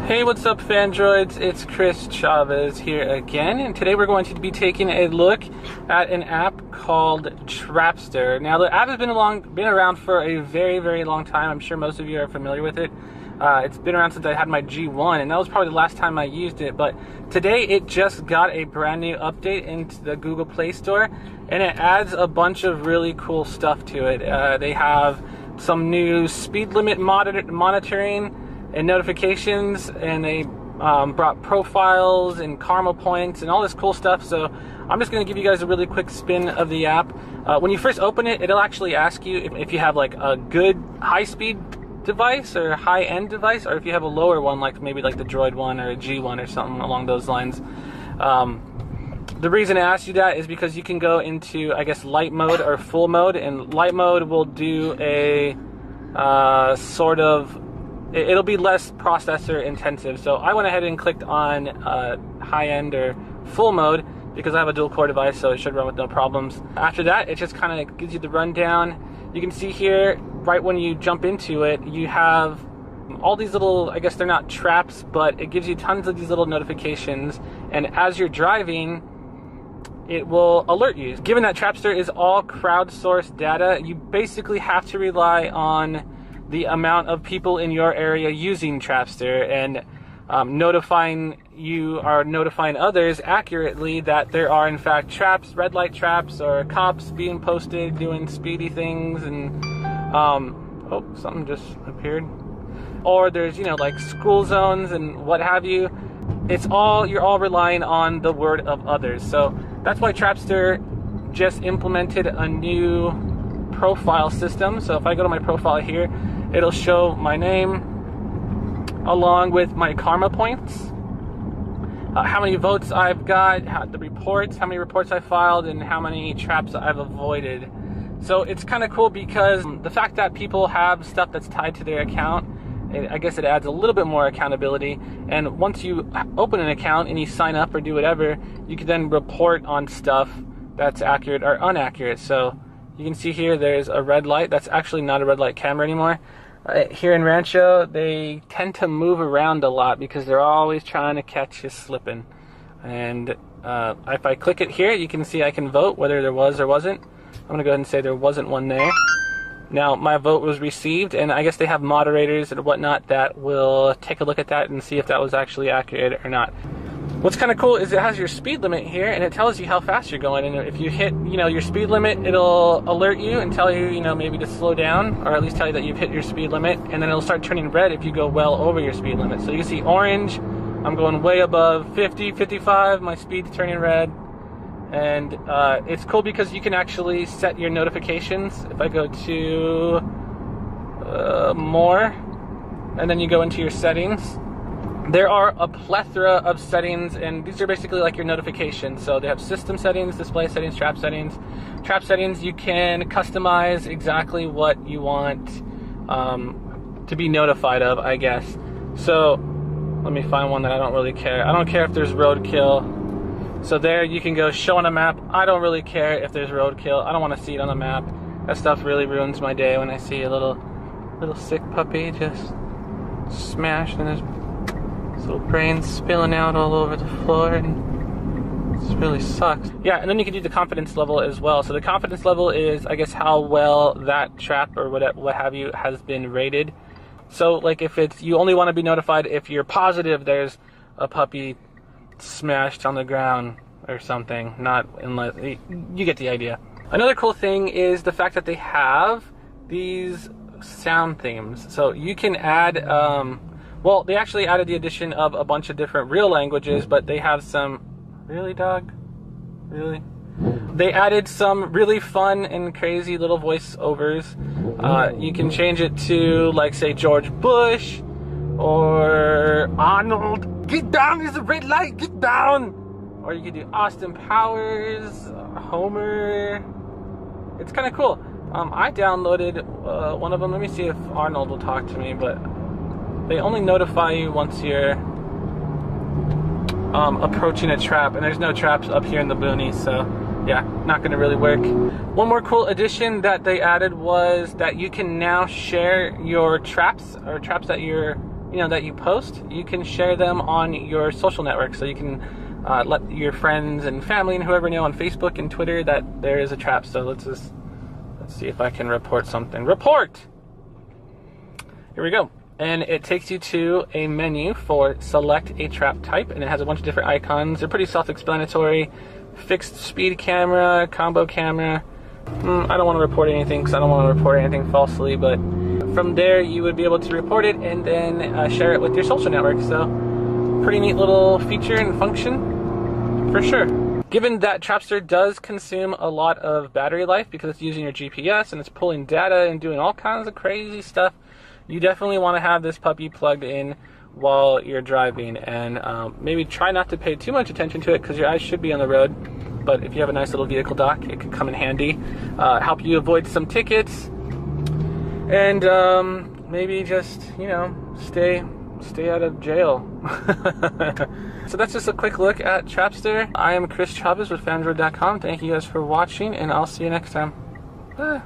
Hey, what's up, Fandroids? It's Chris Chavez here again, and today we're going to be taking a look at an app called Trapster. Now, the app has been around for a very long time. I'm sure most of you are familiar with it. It's been around since I had my G1, and that was probably the last time I used it. But today, it just got a brand new update into the Google Play Store, and it adds a bunch of really cool stuff to it. They have some new speed limit monitoring and notifications, and they brought profiles and karma points and all this cool stuff. So I'm just going to give you guys a really quick spin of the app. When you first open it, it'll actually ask you if you have like a good high-speed device or high-end device, or if you have a lower one, like maybe like the Droid one or a G1 or something along those lines. The reason it asks you that is because you can go into, I guess, light mode or full mode, and light mode will do a it'll be less processor intensive. So I went ahead and clicked on high-end or full mode because I have a dual core device, so it should run with no problems. After that, it just kind of gives you the rundown. You can see here, right when you jump into it, you have all these little, I guess they're not traps, but it gives you tons of these little notifications, and as you're driving, it will alert you. Given that Trapster is all crowdsourced data, you basically have to rely on the amount of people in your area using Trapster, and notifying others accurately that there are in fact traps, red light traps, or cops being posted doing speedy things, and oh, something just appeared. Or there's, you know, like school zones and what have you. You're all relying on the word of others. So that's why Trapster just implemented a new profile system. So if I go to my profile here, it'll show my name along with my karma points, how many votes I've got, the reports, how many reports I filed, and how many traps I've avoided. So it's kind of cool because the fact that people have stuff that's tied to their account, I guess it adds a little bit more accountability. And once you open an account and you sign up or do whatever, you can then report on stuff that's accurate or inaccurate. So you can see here there's a red light. That's actually not a red light camera anymore. Here in Rancho, they tend to move around a lot because they're always trying to catch you slipping. And if I click it here, you can see I can vote whether there was or wasn't. I'm going to go ahead and say there wasn't one there. Now, my vote was received, and I guess they have moderators and whatnot that will take a look at that and see if that was actually accurate or not. What's kind of cool is it has your speed limit here, and it tells you how fast you're going. And if you hit, your speed limit, it'll alert you and tell you, maybe to slow down, or at least tell you that you've hit your speed limit. And then it'll start turning red if you go well over your speed limit. So you can see orange, I'm going way above 50, 55, my speed's turning red. And it's cool because you can actually set your notifications. If I go to more, and then you go into your settings, there are a plethora of settings, and these are basically like your notifications. So they have system settings, display settings, trap settings. Trap settings, you can customize exactly what you want to be notified of, I guess. So let me find one that I don't really care. I don't care if there's roadkill. So there you can go show on a map. I don't really care if there's roadkill. I don't want to see it on the map. That stuff really ruins my day when I see a little sick puppy just smashed and his little brains spilling out all over the floor, and it really sucks. Yeah, and then you can do the confidence level as well. So the confidence level is, I guess, how well that trap or what have you has been rated. So like if you only want to be notified if you're positive there's a puppy smashed on the ground or something, not unless you get the idea. Another cool thing is the fact that they have these sound themes. So you can add well, they actually added the addition of a bunch of different real languages, but they have some... Really, dog? Really? They added some really fun and crazy little voiceovers. You can change it to, like, say, George Bush, or Arnold, get down, there's a red light, get down! Or you could do Austin Powers, Homer. It's kind of cool. I downloaded one of them. Let me see if Arnold will talk to me, but they only notify you once you're approaching a trap, and there's no traps up here in the boonies, so yeah, not going to really work. One more cool addition that they added was that you can now share your traps, or traps that you're that you post, you can share them on your social network. So you can let your friends and family and whoever know on Facebook and Twitter that there is a trap. So let's see if I can report something. Report! Here we go. And it takes you to a menu for select a trap type, and it has a bunch of different icons. They're pretty self-explanatory. Fixed speed camera, combo camera. I don't want to report anything because I don't want to report anything falsely, but from there you would be able to report it and then share it with your social network. So pretty neat little feature and function for sure. Given that Trapster does consume a lot of battery life because it's using your GPS and it's pulling data and doing all kinds of crazy stuff, you definitely want to have this puppy plugged in while you're driving, and maybe try not to pay too much attention to it because your eyes should be on the road. But if you have a nice little vehicle dock, it could come in handy, help you avoid some tickets, and maybe just stay out of jail. So that's just a quick look at Trapster. I am Chris Chavez with FanDroid.com. Thank you guys for watching, and I'll see you next time. Bye.